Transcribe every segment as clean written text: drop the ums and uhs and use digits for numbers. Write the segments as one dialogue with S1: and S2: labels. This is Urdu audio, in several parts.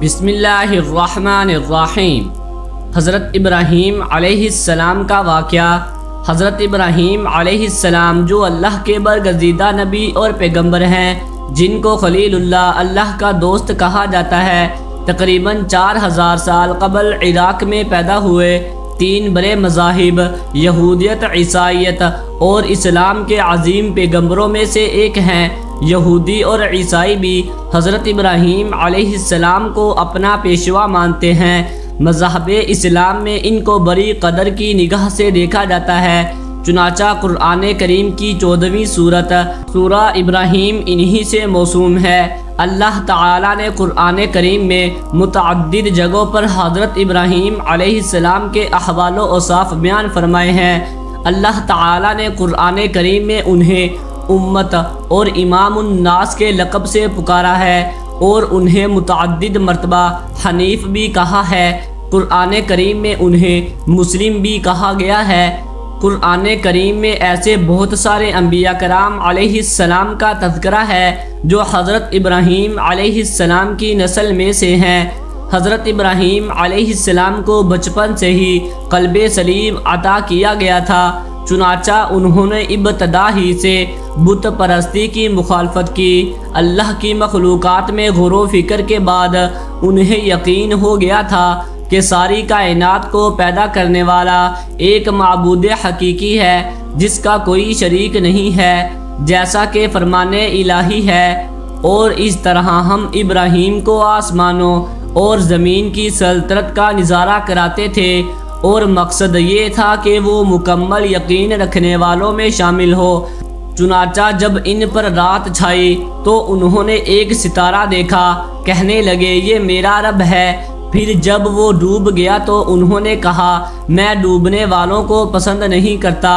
S1: بسم اللہ الرحمن الرحیم۔ حضرت ابراہیم علیہ السلام کا واقعہ۔ حضرت ابراہیم علیہ السلام جو اللہ کے برگزیدہ نبی اور پیغمبر ہیں، جن کو خلیل اللہ کا دوست کہا جاتا ہے، تقریباً 4000 سال قبل عراق میں پیدا ہوئے۔ 3 بڑے مذاہب یہودیت، عیسائیت اور اسلام کے عظیم پیغمبروں میں سے ایک ہیں۔ یہودی اور عیسائی بھی حضرت ابراہیم علیہ السلام کو اپنا پیشوا مانتے ہیں۔ مذہب اسلام میں ان کو بڑی قدر کی نگاہ سے دیکھا جاتا ہے۔ چنانچہ قرآن کریم کی 14ویں سورہ ابراہیم انہی سے موسوم ہے۔ اللہ تعالیٰ نے قرآن کریم میں متعدد جگہوں پر حضرت ابراہیم علیہ السلام کے احوال و اوصاف بیان فرمائے ہیں۔ اللہ تعالیٰ نے قرآن کریم میں انہیں امت اور امام الناس کے لقب سے پکارا ہے اور انہیں متعدد مرتبہ حنیف بھی کہا ہے۔ قرآن کریم میں انہیں مسلم بھی کہا گیا ہے۔ قرآن کریم میں ایسے بہت سارے انبیاء کرام علیہ السلام کا تذکرہ ہے جو حضرت ابراہیم علیہ السلام کی نسل میں سے ہیں۔ حضرت ابراہیم علیہ السلام کو بچپن سے ہی قلب سلیم عطا کیا گیا تھا، چنانچہ انہوں نے ابتدا ہی سے بت پرستی کی مخالفت کی۔ اللہ کی مخلوقات میں غور و فکر کے بعد انہیں یقین ہو گیا تھا کہ ساری کائنات کو پیدا کرنے والا ایک معبود حقیقی ہے جس کا کوئی شریک نہیں ہے، جیسا کہ فرمان الہی ہے۔ اور اس طرح ہم ابراہیم کو آسمانوں اور زمین کی سلطنت کا نظارہ کراتے تھے، اور مقصد یہ تھا کہ وہ مکمل یقین رکھنے والوں میں شامل ہو۔ چنانچہ جب ان پر رات چھائی تو انہوں نے ایک ستارہ دیکھا، کہنے لگے یہ میرا رب ہے۔ پھر جب وہ ڈوب گیا تو انہوں نے کہا میں ڈوبنے والوں کو پسند نہیں کرتا۔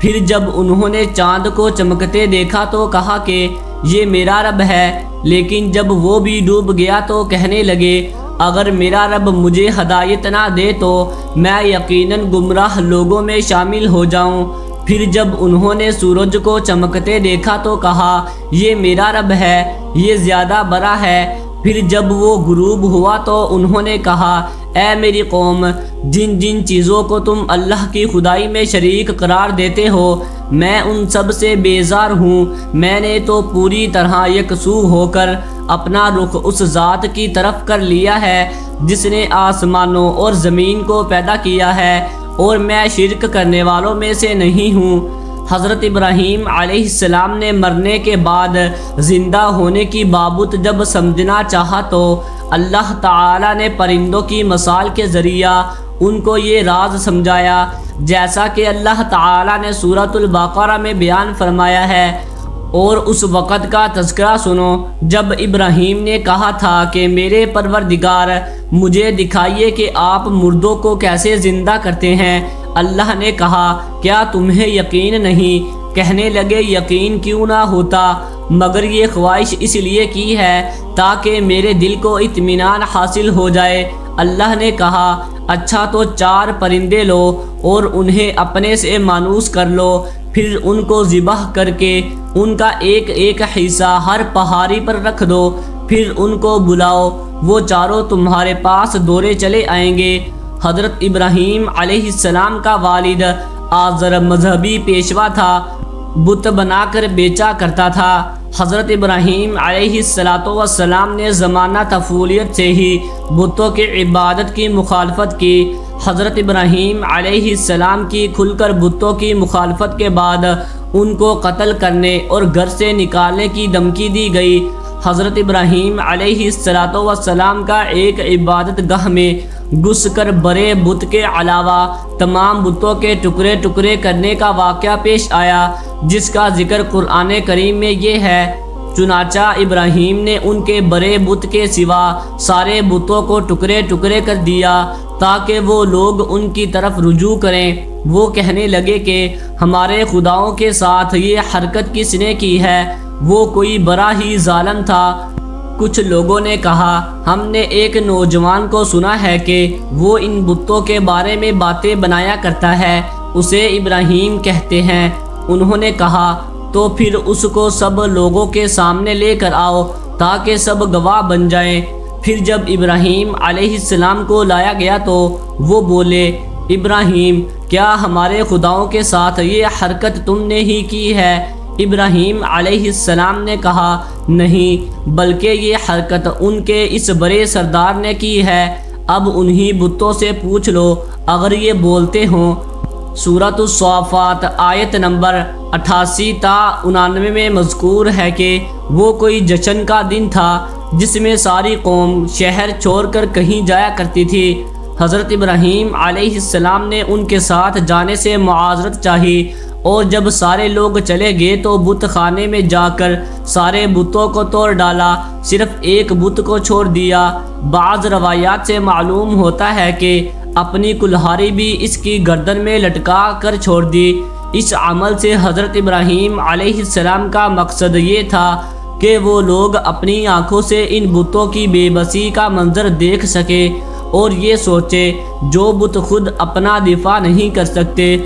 S1: پھر جب انہوں نے چاند کو چمکتے دیکھا تو کہا کہ یہ میرا رب ہے، لیکن جب وہ بھی ڈوب گیا تو کہنے لگے اگر میرا رب مجھے ہدایت نہ دے تو میں یقیناً گمراہ لوگوں میں شامل ہو جاؤں۔ پھر جب انہوں نے سورج کو چمکتے دیکھا تو کہا یہ میرا رب ہے، یہ زیادہ بڑا ہے۔ پھر جب وہ غروب ہوا تو انہوں نے کہا اے میری قوم، جن جن چیزوں کو تم اللہ کی خدائی میں شریک قرار دیتے ہو میں ان سب سے بیزار ہوں۔ میں نے تو پوری طرح یکسو ہو کر اپنا رخ اس ذات کی طرف کر لیا ہے جس نے آسمانوں اور زمین کو پیدا کیا ہے، اور میں شرک کرنے والوں میں سے نہیں ہوں۔ حضرت ابراہیم علیہ السلام نے مرنے کے بعد زندہ ہونے کی بابت جب سمجھنا چاہا تو اللہ تعالیٰ نے پرندوں کی مثال کے ذریعہ ان کو یہ راز سمجھایا، جیسا کہ اللہ تعالیٰ نے سورۃ البقرہ میں بیان فرمایا ہے۔ اور اس وقت کا تذکرہ سنو جب ابراہیم نے کہا تھا کہ میرے پروردگار مجھے دکھائیے کہ آپ مردوں کو کیسے زندہ کرتے ہیں۔ اللہ نے کہا کیا تمہیں یقین نہیں؟ کہنے لگے یقین کیوں نہ ہوتا، مگر یہ خواہش اس لیے کی ہے تاکہ میرے دل کو اطمینان حاصل ہو جائے۔ اللہ نے کہا اچھا تو 4 پرندے لو اور انہیں اپنے سے مانوس کر لو، پھر ان کو ذبح کر کے ان کا ایک ایک حصہ ہر پہاڑی پر رکھ دو، پھر ان کو بلاؤ، وہ چاروں تمہارے پاس دوڑے چلے آئیں گے۔ حضرت ابراہیم علیہ السلام کا والد آزر مذہبی پیشوا تھا، بت بنا کر بیچا کرتا تھا۔ حضرت ابراہیم علیہ السلام نے زمانہ طفولیت سے ہی بتوں کی عبادت کی مخالفت کی۔ حضرت ابراہیم علیہ السلام کی کھل کر بتوں کی مخالفت کے بعد ان کو قتل کرنے اور گھر سے نکالنے کی دھمکی دی گئی۔ حضرت ابراہیم علیہ السلام کا ایک عبادت گاہ میں گھس کر بڑے بت کے علاوہ تمام بتوں کے ٹکڑے ٹکڑے کرنے کا واقعہ پیش آیا، جس کا ذکر قرآن کریم میں یہ ہے چنانچہ ابراہیم نے ان کے بڑے بت کے سوا سارے بتوں کو ٹکڑے ٹکڑے کر دیا تاکہ وہ لوگ ان کی طرف رجوع کریں۔ وہ کہنے لگے کہ ہمارے خداؤں کے ساتھ یہ حرکت کس نے کی ہے، وہ کوئی بڑا ہی ظالم تھا۔ کچھ لوگوں نے کہا ہم نے ایک نوجوان کو سنا ہے کہ وہ ان بتوں کے بارے میں باتیں بنایا کرتا ہے، اسے ابراہیم کہتے ہیں۔ انہوں نے کہا تو پھر اس کو سب لوگوں کے سامنے لے کر آؤ تاکہ سب گواہ بن جائیں۔ پھر جب ابراہیم علیہ السلام کو لایا گیا تو وہ بولے، ابراہیم کیا ہمارے خداؤں کے ساتھ یہ حرکت تم نے ہی کی ہے؟ ابراہیم علیہ السلام نے کہا، نہیں، بلکہ یہ حرکت ان کے اس بڑے سردار نے کی ہے۔ اب انہی بتوں سے پوچھ لو اگر یہ بولتے ہوں۔ سورۃ الصافات آیت نمبر 88 تا 99 میں مذکور ہے کہ وہ کوئی جشن کا دن تھا جس میں ساری قوم شہر چھوڑ کر کہیں جایا کرتی تھی۔ حضرت ابراہیم علیہ السلام نے ان کے ساتھ جانے سے معاذرت چاہی، اور جب سارے لوگ چلے گئے تو بت خانے میں جا کر سارے بتوں کو توڑ ڈالا، صرف ایک بت کو چھوڑ دیا۔ بعض روایات سے معلوم ہوتا ہے کہ اپنی کلہاڑی بھی اس کی گردن میں لٹکا کر چھوڑ دی۔ اس عمل سے حضرت ابراہیم علیہ السلام کا مقصد یہ تھا کہ وہ لوگ اپنی آنکھوں سے ان بتوں کی بے بسی کا منظر دیکھ سکے اور یہ سوچے جو بت خود اپنا دفاع نہیں کر سکتے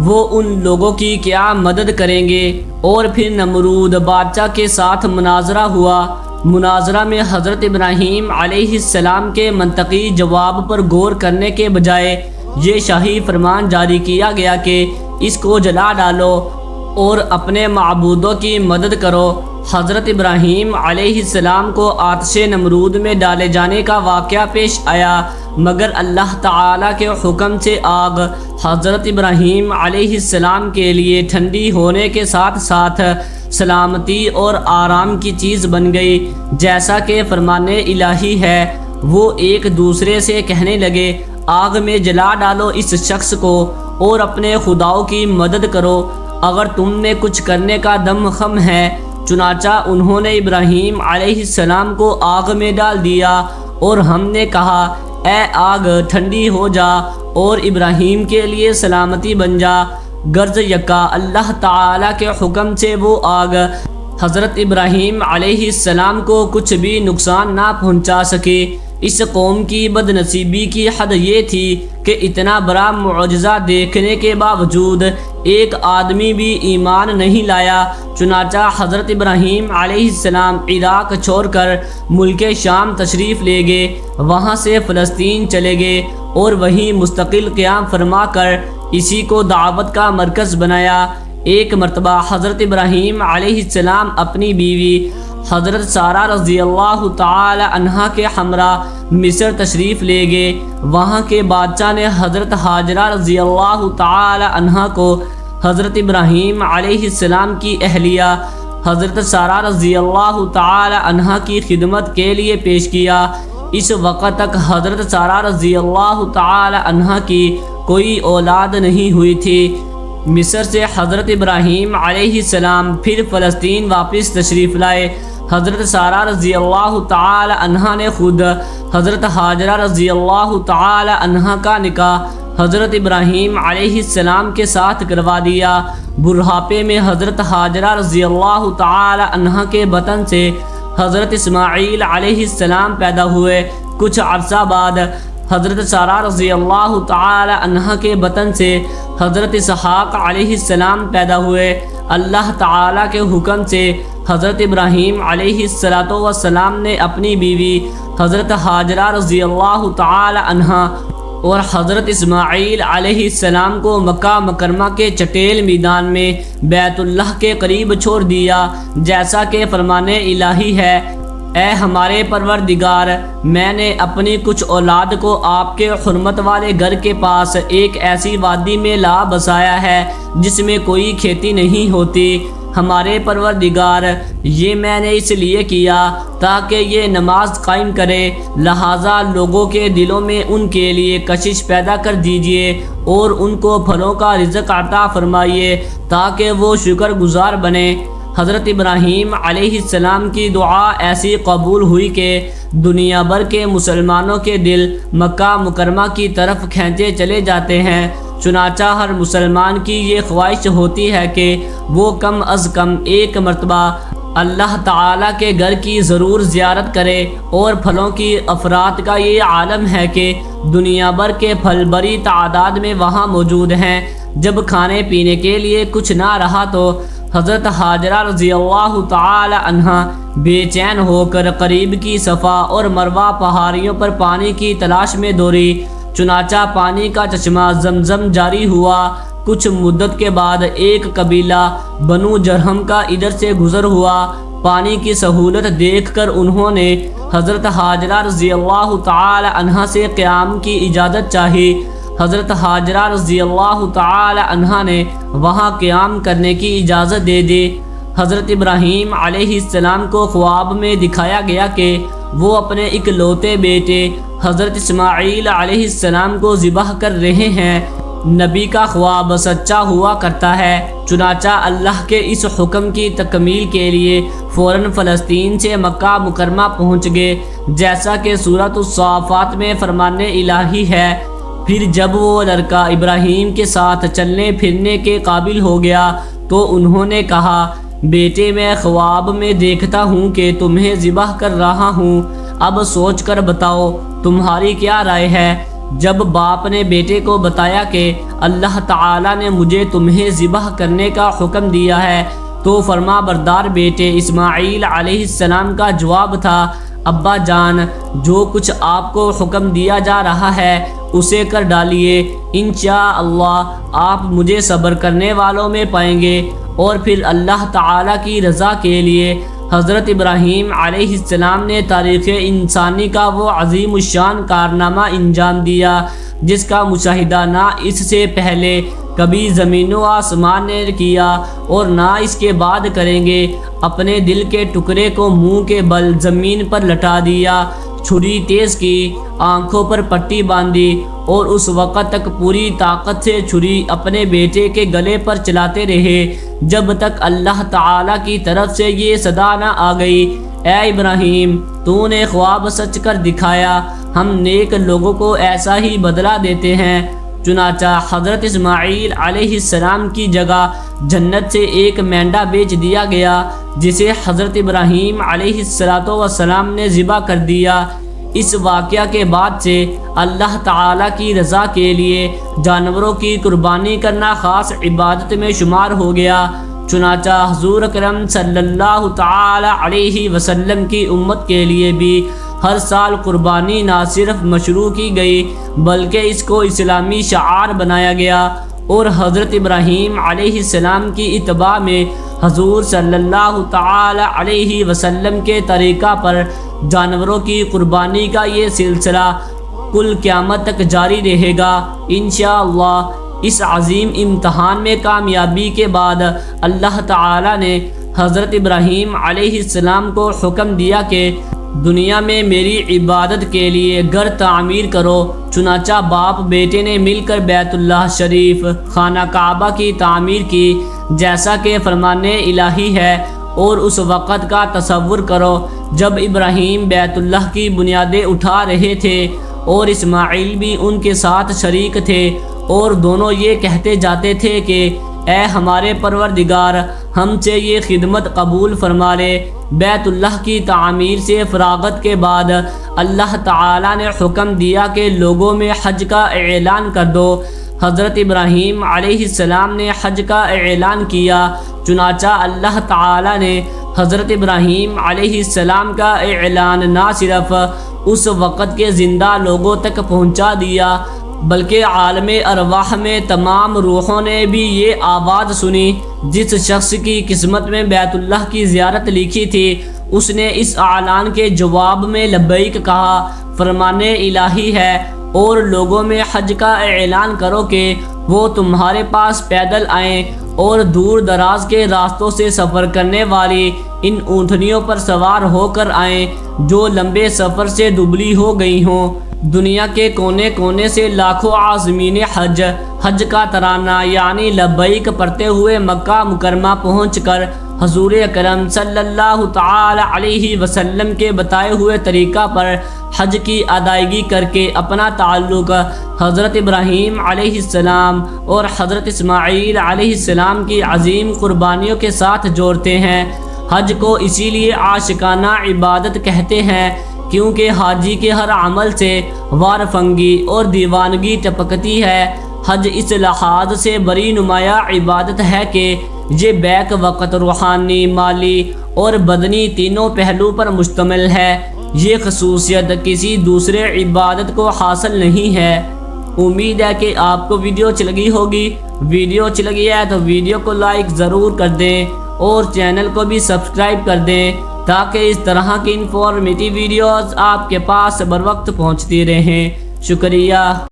S1: وہ ان لوگوں کی کیا مدد کریں گے۔ اور پھر نمرود بادشاہ کے ساتھ مناظرہ ہوا۔ مناظرہ میں حضرت ابراہیم علیہ السلام کے منطقی جواب پر غور کرنے کے بجائے یہ شاہی فرمان جاری کیا گیا کہ اس کو جلا ڈالو اور اپنے معبودوں کی مدد کرو۔ حضرت ابراہیم علیہ السلام کو آتش نمرود میں ڈالے جانے کا واقعہ پیش آیا، مگر اللہ تعالیٰ کے حکم سے آگ حضرت ابراہیم علیہ السلام کے لیے ٹھنڈی ہونے کے ساتھ ساتھ سلامتی اور آرام کی چیز بن گئی۔ جیسا کہ فرمان الہی ہے، وہ ایک دوسرے سے کہنے لگے، آگ میں جلا ڈالو اس شخص کو اور اپنے خداؤں کی مدد کرو اگر تم میں کچھ کرنے کا دم خم ہے۔ چنانچہ انہوں نے ابراہیم علیہ السلام کو آگ میں ڈال دیا اور ہم نے کہا، اے آگ ٹھنڈی ہو جا اور ابراہیم کے لیے سلامتی بن جا۔ غرض یکا اللہ تعالیٰ کے حکم سے وہ آگ حضرت ابراہیم علیہ السلام کو کچھ بھی نقصان نہ پہنچا سکے۔ اس قوم کی بد نصیبی کی حد یہ تھی کہ اتنا بڑا معجزہ دیکھنے کے باوجود ایک آدمی بھی ایمان نہیں لایا۔ چنانچہ حضرت ابراہیم علیہ السلام عراق چھوڑ کر ملک شام تشریف لے گئے، وہاں سے فلسطین چلے گئے اور وہیں مستقل قیام فرما کر اسی کو دعوت کا مرکز بنایا۔ ایک مرتبہ حضرت ابراہیم علیہ السلام اپنی بیوی حضرت سارہ رضی اللہ تعالی عنہا کے ہمراہ مصر تشریف لے گئے۔ وہاں کے بادشاہ نے حضرت ہاجرہ رضی اللہ تعالی عنہا کو حضرت ابراہیم علیہ السلام کی اہلیہ حضرت سارہ رضی اللہ تعالی عنہا کی خدمت کے لیے پیش کیا۔ اس وقت تک حضرت سارہ رضی اللہ تعالی عنہا کی کوئی اولاد نہیں ہوئی تھی۔ مصر سے حضرت ابراہیم علیہ السلام پھر فلسطین واپس تشریف لائے۔ حضرت سارہ رضی اللہ تعالی عنہا نے خود حضرت ہاجرہ رضی اللہ تعالی عنہا کا نکاح حضرت ابراہیم علیہ السلام کے ساتھ کروا دیا۔ بڑھاپے میں حضرت ہاجرہ رضی اللہ تعالی عنہا کے بطن سے حضرت اسماعیل علیہ السلام پیدا ہوئے۔ کچھ عرصہ بعد حضرت سارہ رضی اللہ تعالی عنہا کے بطن سے حضرت اسحاق علیہ السلام پیدا ہوئے۔ اللہ تعالیٰ کے حکم سے حضرت ابراہیم علیہ السلام نے اپنی بیوی حضرت ہاجرہ رضی اللہ تعالی عنہا اور حضرت اسماعیل علیہ السلام کو مکہ مکرمہ کے چٹیل میدان میں بیت اللہ کے قریب چھوڑ دیا، جیسا کہ فرمان الہی ہے، اے ہمارے پروردگار، میں نے اپنی کچھ اولاد کو آپ کے حرمت والے گھر کے پاس ایک ایسی وادی میں لا بسایا ہے جس میں کوئی کھیتی نہیں ہوتی۔ ہمارے پروردگار، یہ میں نے اس لیے کیا تاکہ یہ نماز قائم کرے، لہٰذا لوگوں کے دلوں میں ان کے لیے کشش پیدا کر دیجئے اور ان کو پھلوں کا رزق عطا فرمائیے تاکہ وہ شکر گزار بنے۔ حضرت ابراہیم علیہ السلام کی دعا ایسی قبول ہوئی کہ دنیا بھر کے مسلمانوں کے دل مکہ مکرمہ کی طرف کھینچے چلے جاتے ہیں۔ چنانچہ ہر مسلمان کی یہ خواہش ہوتی ہے کہ وہ کم از کم ایک مرتبہ اللہ تعالیٰ کے گھر کی ضرور زیارت کرے، اور پھلوں کی افراد کا یہ عالم ہے کہ دنیا بھر کے پھل بڑی تعداد میں وہاں موجود ہیں۔ جب کھانے پینے کے لیے کچھ نہ رہا تو حضرت حاجرہ رضی اللہ تعالی عنہا بے چین ہو کر قریب کی صفا اور مروہ پہاڑیوں پر پانی کی تلاش میں دوڑی۔ چنانچہ پانی کا چشمہ زمزم جاری ہوا۔ کچھ مدت کے بعد ایک قبیلہ بنو جرہم کا ادھر سے گزر ہوا۔ پانی کی سہولت دیکھ کر انہوں نے حضرت حاجرہ رضی اللہ تعالی عنہا سے قیام کی اجازت چاہی۔ حضرت حاجرہ رضی اللہ تعالی عنہا نے وہاں قیام کرنے کی اجازت دے دی۔ حضرت ابراہیم علیہ السلام کو خواب میں دکھایا گیا کہ وہ اپنے اکلوتے بیٹے حضرت اسماعیل علیہ السلام کو ذبح کر رہے ہیں۔ نبی کا خواب سچا ہوا کرتا ہے، چنانچہ اللہ کے اس حکم کی تکمیل کے لیے فوراً فلسطین سے مکہ مکرمہ پہنچ گئے، جیسا کہ سورۃ الصافات میں فرمان الہی ہے۔ پھر جب وہ لڑکا ابراہیم کے ساتھ چلنے پھرنے کے قابل ہو گیا تو انہوں نے کہا، بیٹے میں خواب میں دیکھتا ہوں کہ تمہیں ذبح کر رہا ہوں، اب سوچ کر بتاؤ تمہاری کیا رائے ہے؟ جب باپ نے بیٹے کو بتایا کہ اللہ تعالیٰ نے مجھے تمہیں ذبح کرنے کا حکم دیا ہے تو فرما بردار بیٹے اسماعیل علیہ السلام کا جواب تھا، ابا جان، جو کچھ آپ کو حکم دیا جا رہا ہے اسے کر ڈالیے، انشاءاللہ آپ مجھے صبر کرنے والوں میں پائیں گے۔ اور پھر اللہ تعالیٰ کی رضا کے لیے حضرت ابراہیم علیہ السلام نے تاریخ انسانی کا وہ عظیم الشان کارنامہ انجام دیا جس کا مشاہدہ نہ اس سے پہلے کبھی زمین و آسمان نے کیا اور نہ اس کے بعد کریں گے۔ اپنے دل کے ٹکڑے کو منہ کے بل زمین پر لٹا دیا، چھری تیز کی، آنکھوں پر پٹی باندھی اور اس وقت تک پوری طاقت سے چھری اپنے بیٹے کے گلے پر چلاتے رہے جب تک اللہ تعالیٰ کی طرف سے یہ صدا نہ آ گئی، اے ابراہیم، تو نے خواب سچ کر دکھایا، ہم نیک لوگوں کو ایسا ہی بدلہ دیتے ہیں۔ چنانچہ حضرت اسماعیل علیہ السلام کی جگہ جنت سے ایک مینڈا بیچ دیا گیا جسے حضرت ابراہیم علیہ السلام نے ذبح کر دیا۔ اس واقعہ کے بعد سے اللہ تعالیٰ کی رضا کے لیے جانوروں کی قربانی کرنا خاص عبادت میں شمار ہو گیا۔ چنانچہ حضور اکرم صلی اللہ تعالی علیہ وسلم کی امت کے لیے بھی ہر سال قربانی نہ صرف مشروع کی گئی بلکہ اس کو اسلامی شعار بنایا گیا، اور حضرت ابراہیم علیہ السلام کی اتباع میں حضور صلی اللہ تعالی علیہ وسلم کے طریقہ پر جانوروں کی قربانی کا یہ سلسلہ کل قیامت تک جاری رہے گا انشاءاللہ۔ اس عظیم امتحان میں کامیابی کے بعد اللہ تعالی نے حضرت ابراہیم علیہ السلام کو حکم دیا کہ دنیا میں میری عبادت کے لیے گھر تعمیر کرو۔ چنانچہ باپ بیٹے نے مل کر بیت اللہ شریف خانہ کعبہ کی تعمیر کی جیسا کہ فرمان الہی ہے، اور اس وقت کا تصور کرو جب ابراہیم بیت اللہ کی بنیادیں اٹھا رہے تھے اور اسماعیل بھی ان کے ساتھ شریک تھے، اور دونوں یہ کہتے جاتے تھے کہ اے ہمارے پروردگار، ہم سے یہ خدمت قبول فرما لے۔ بیت اللہ کی تعمیر سے فراغت کے بعد اللہ تعالیٰ نے حکم دیا کہ لوگوں میں حج کا اعلان کر دو۔ حضرت ابراہیم علیہ السلام نے حج کا اعلان کیا، چنانچہ اللہ تعالیٰ نے حضرت ابراہیم علیہ السلام کا اعلان نہ صرف اس وقت کے زندہ لوگوں تک پہنچا دیا بلکہ عالم ارواح میں تمام روحوں نے بھی یہ آواز سنی۔ جس شخص کی قسمت میں بیت اللہ کی زیارت لکھی تھی اس نے اس اعلان کے جواب میں لبیک کہا، فرمان الہی ہے، اور لوگوں میں حج کا اعلان کرو کہ وہ تمہارے پاس پیدل آئیں اور دور دراز کے راستوں سے سفر کرنے والی ان اونٹنیوں پر سوار ہو کر آئیں جو لمبے سفر سے دبلی ہو گئی ہوں۔ دنیا کے کونے کونے سے لاکھوں عازمین حج کا ترانہ یعنی لبیک پڑھتے ہوئے مکہ مکرمہ پہنچ کر حضور اکرم صلی اللہ تعالی علیہ وسلم کے بتائے ہوئے طریقہ پر حج کی ادائیگی کر کے اپنا تعلق حضرت ابراہیم علیہ السلام اور حضرت اسماعیل علیہ السلام کی عظیم قربانیوں کے ساتھ جوڑتے ہیں۔ حج کو اسی لیے عاشقانہ عبادت کہتے ہیں کیونکہ حاجی کے ہر عمل سے وارفنگی اور دیوانگی ٹپکتی ہے۔ حج اس لحاظ سے بڑی نمایاں عبادت ہے کہ یہ بیک وقت روحانی، مالی اور بدنی تینوں پہلو پر مشتمل ہے۔ یہ خصوصیت کسی دوسرے عبادت کو حاصل نہیں ہے۔ امید ہے کہ آپ کو ویڈیو اچھی لگی ہوگی۔ ویڈیو اچھی لگی ہے تو ویڈیو کو لائک ضرور کر دیں اور چینل کو بھی سبسکرائب کر دیں تاکہ اس طرح کی انفارمیٹیو ویڈیوز آپ کے پاس بر وقت پہنچتی رہیں۔ شکریہ۔